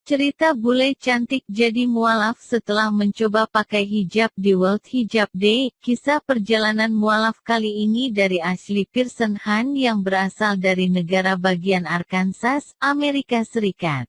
Cerita bule cantik jadi mualaf setelah mencoba pakai hijab di World Hijab Day. Kisah perjalanan mualaf kali ini dari Ashley Pearson Han yang berasal dari negara bagian Arkansas, Amerika Serikat.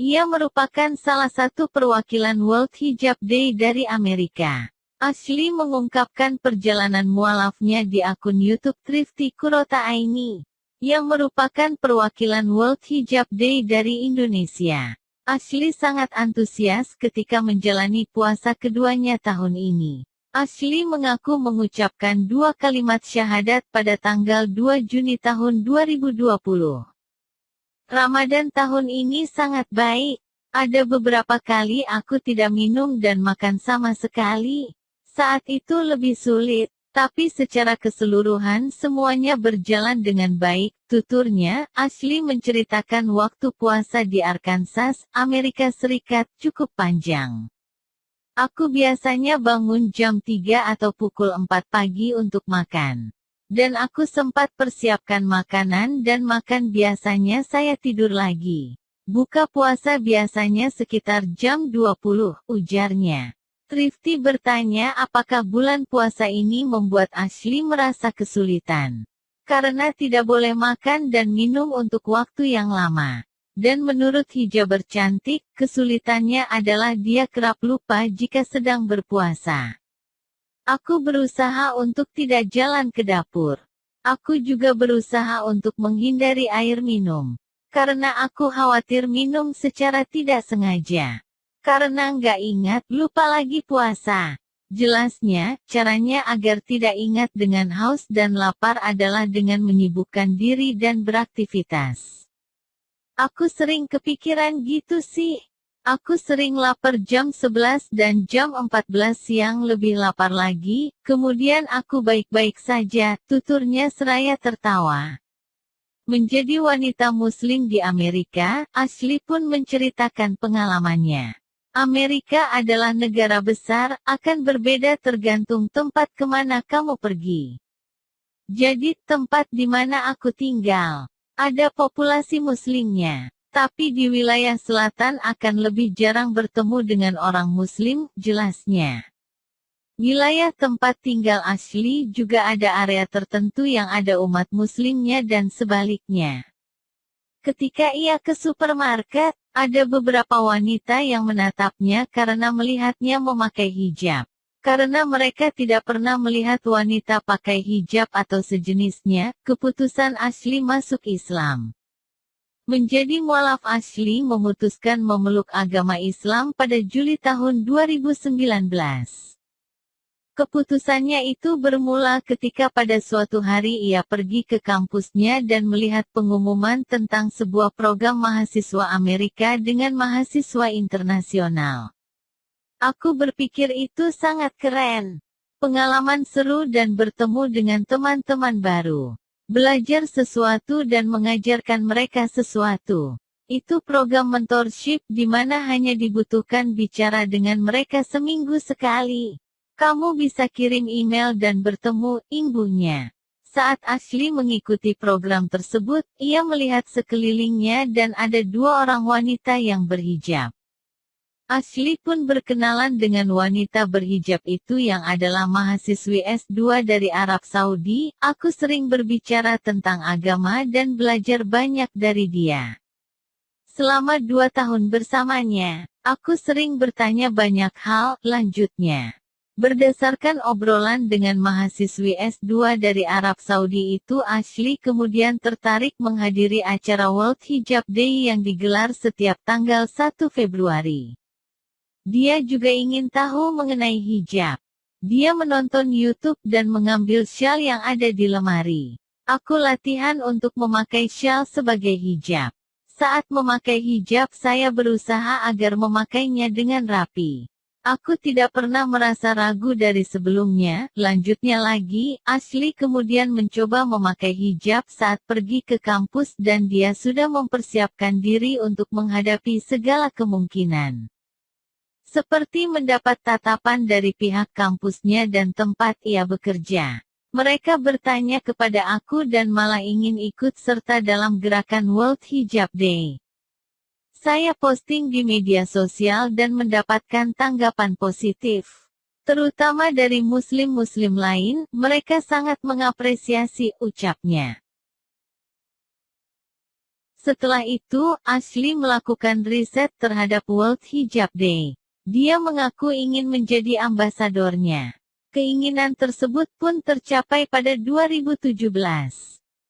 Ia merupakan salah satu perwakilan World Hijab Day dari Amerika. Ashley mengungkapkan perjalanan mualafnya di akun YouTube Thrifty Kurota Aini, yang merupakan perwakilan World Hijab Day dari Indonesia. Ashley sangat antusias ketika menjalani puasa keduanya tahun ini. Ashley mengaku mengucapkan 2 kalimat syahadat pada tanggal 2 Juni tahun 2020. Ramadan tahun ini sangat baik. Ada beberapa kali aku tidak minum dan makan sama sekali. Saat itu lebih sulit. Tapi secara keseluruhan semuanya berjalan dengan baik, tuturnya. Ashley menceritakan waktu puasa di Arkansas, Amerika Serikat cukup panjang. Aku biasanya bangun jam 3 atau pukul 4 pagi untuk makan. Dan aku sempat persiapkan makanan dan makan, biasanya saya tidur lagi. Buka puasa biasanya sekitar jam 20, ujarnya. Thrifty bertanya apakah bulan puasa ini membuat Ashley merasa kesulitan. Karena tidak boleh makan dan minum untuk waktu yang lama. Dan menurut hijaber cantik, kesulitannya adalah dia kerap lupa jika sedang berpuasa. Aku berusaha untuk tidak jalan ke dapur. Aku juga berusaha untuk menghindari air minum. Karena aku khawatir minum secara tidak sengaja. Karena nggak ingat, lupa lagi puasa. Jelasnya, caranya agar tidak ingat dengan haus dan lapar adalah dengan menyibukkan diri dan beraktivitas. Aku sering kepikiran gitu sih. Aku sering lapar jam 11 dan jam 14 siang lebih lapar lagi, kemudian aku baik-baik saja, tuturnya seraya tertawa. Menjadi wanita muslim di Amerika, Ashley pun menceritakan pengalamannya. Amerika adalah negara besar, akan berbeda tergantung tempat kemana kamu pergi. Jadi, tempat di mana aku tinggal, ada populasi muslimnya. Tapi di wilayah selatan akan lebih jarang bertemu dengan orang muslim, jelasnya. Wilayah tempat tinggal Ashley juga ada area tertentu yang ada umat muslimnya dan sebaliknya. Ketika ia ke supermarket, ada beberapa wanita yang menatapnya karena melihatnya memakai hijab. Karena mereka tidak pernah melihat wanita pakai hijab atau sejenisnya, keputusan Ashley masuk Islam. Menjadi mualaf, Ashley memutuskan memeluk agama Islam pada Juli tahun 2019. Keputusannya itu bermula ketika pada suatu hari ia pergi ke kampusnya dan melihat pengumuman tentang sebuah program mahasiswa Amerika dengan mahasiswa internasional. Aku berpikir itu sangat keren. Pengalaman seru dan bertemu dengan teman-teman baru. Belajar sesuatu dan mengajarkan mereka sesuatu. Itu program mentorship di mana hanya dibutuhkan bicara dengan mereka seminggu sekali. Kamu bisa kirim email dan bertemu, imbuhnya. Saat Ashley mengikuti program tersebut, ia melihat sekelilingnya dan ada 2 orang wanita yang berhijab. Ashley pun berkenalan dengan wanita berhijab itu yang adalah mahasiswi S2 dari Arab Saudi. Aku sering berbicara tentang agama dan belajar banyak dari dia. Selama 2 tahun bersamanya, aku sering bertanya banyak hal, lanjutnya. Berdasarkan obrolan dengan mahasiswi S2 dari Arab Saudi itu, Ashley kemudian tertarik menghadiri acara World Hijab Day yang digelar setiap tanggal 1 Februari. Dia juga ingin tahu mengenai hijab. Dia menonton YouTube dan mengambil syal yang ada di lemari. Aku latihan untuk memakai syal sebagai hijab. Saat memakai hijab, saya berusaha agar memakainya dengan rapi. Aku tidak pernah merasa ragu dari sebelumnya. Lanjutnya lagi, Ashley kemudian mencoba memakai hijab saat pergi ke kampus dan dia sudah mempersiapkan diri untuk menghadapi segala kemungkinan. Seperti mendapat tatapan dari pihak kampusnya dan tempat ia bekerja. Mereka bertanya kepada aku dan malah ingin ikut serta dalam gerakan World Hijab Day. Saya posting di media sosial dan mendapatkan tanggapan positif. Terutama dari muslim-muslim lain, mereka sangat mengapresiasi ucapnya. Setelah itu, Ashley melakukan riset terhadap World Hijab Day. Dia mengaku ingin menjadi ambasadornya. Keinginan tersebut pun tercapai pada 2017.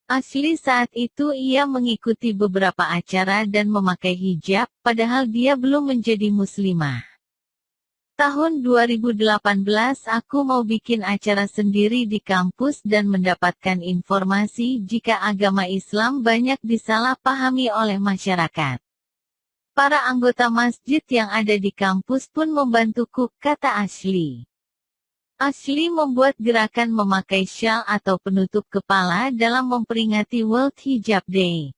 Ashley saat itu ia mengikuti beberapa acara dan memakai hijab, padahal dia belum menjadi muslimah. Tahun 2018 aku mau bikin acara sendiri di kampus dan mendapatkan informasi jika agama Islam banyak disalahpahami oleh masyarakat. Para anggota masjid yang ada di kampus pun membantuku, kata Ashley. Ashley membuat gerakan memakai syal atau penutup kepala dalam memperingati World Hijab Day.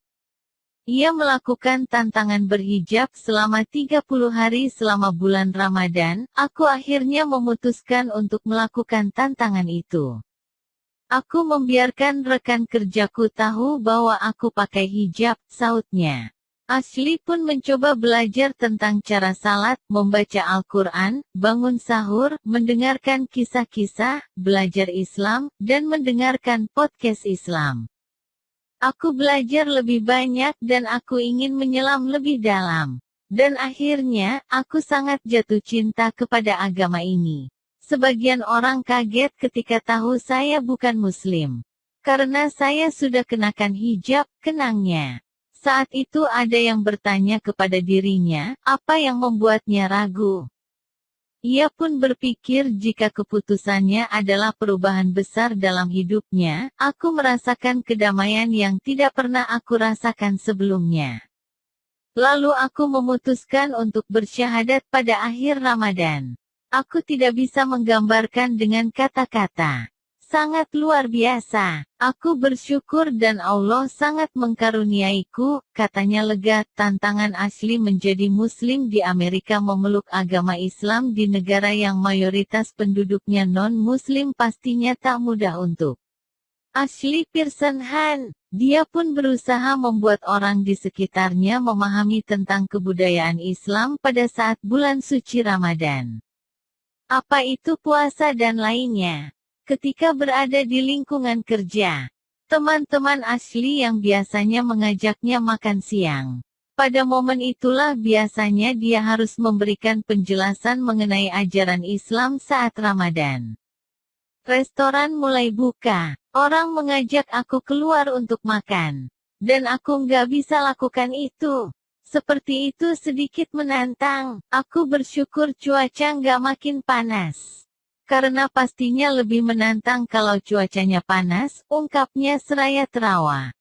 Ia melakukan tantangan berhijab selama 30 hari selama bulan Ramadan. Aku akhirnya memutuskan untuk melakukan tantangan itu. Aku membiarkan rekan kerjaku tahu bahwa aku pakai hijab, sautnya. Ashley pun mencoba belajar tentang cara salat, membaca Al-Quran, bangun sahur, mendengarkan kisah-kisah, belajar Islam, dan mendengarkan podcast Islam. Aku belajar lebih banyak dan aku ingin menyelam lebih dalam. Dan akhirnya, aku sangat jatuh cinta kepada agama ini. Sebagian orang kaget ketika tahu saya bukan Muslim. Karena saya sudah kenakan hijab, kenangnya. Saat itu ada yang bertanya kepada dirinya, apa yang membuatnya ragu. Ia pun berpikir jika keputusannya adalah perubahan besar dalam hidupnya, aku merasakan kedamaian yang tidak pernah aku rasakan sebelumnya. Lalu aku memutuskan untuk bersyahadat pada akhir Ramadan. Aku tidak bisa menggambarkan dengan kata-kata. Sangat luar biasa. Aku bersyukur dan Allah sangat mengkaruniaiku, katanya lega. Tantangan Ashley menjadi Muslim di Amerika memeluk agama Islam di negara yang mayoritas penduduknya non-Muslim pastinya tak mudah untuk Ashley Pearson Han. Dia pun berusaha membuat orang di sekitarnya memahami tentang kebudayaan Islam pada saat bulan suci Ramadan. Apa itu puasa dan lainnya. Ketika berada di lingkungan kerja, teman-teman Ashley yang biasanya mengajaknya makan siang. Pada momen itulah biasanya dia harus memberikan penjelasan mengenai ajaran Islam saat Ramadan. Restoran mulai buka. Orang mengajak aku keluar untuk makan. Dan aku nggak bisa lakukan itu. Seperti itu sedikit menantang. Aku bersyukur cuaca nggak makin panas. Karena pastinya lebih menantang kalau cuacanya panas, ungkapnya seraya terawa.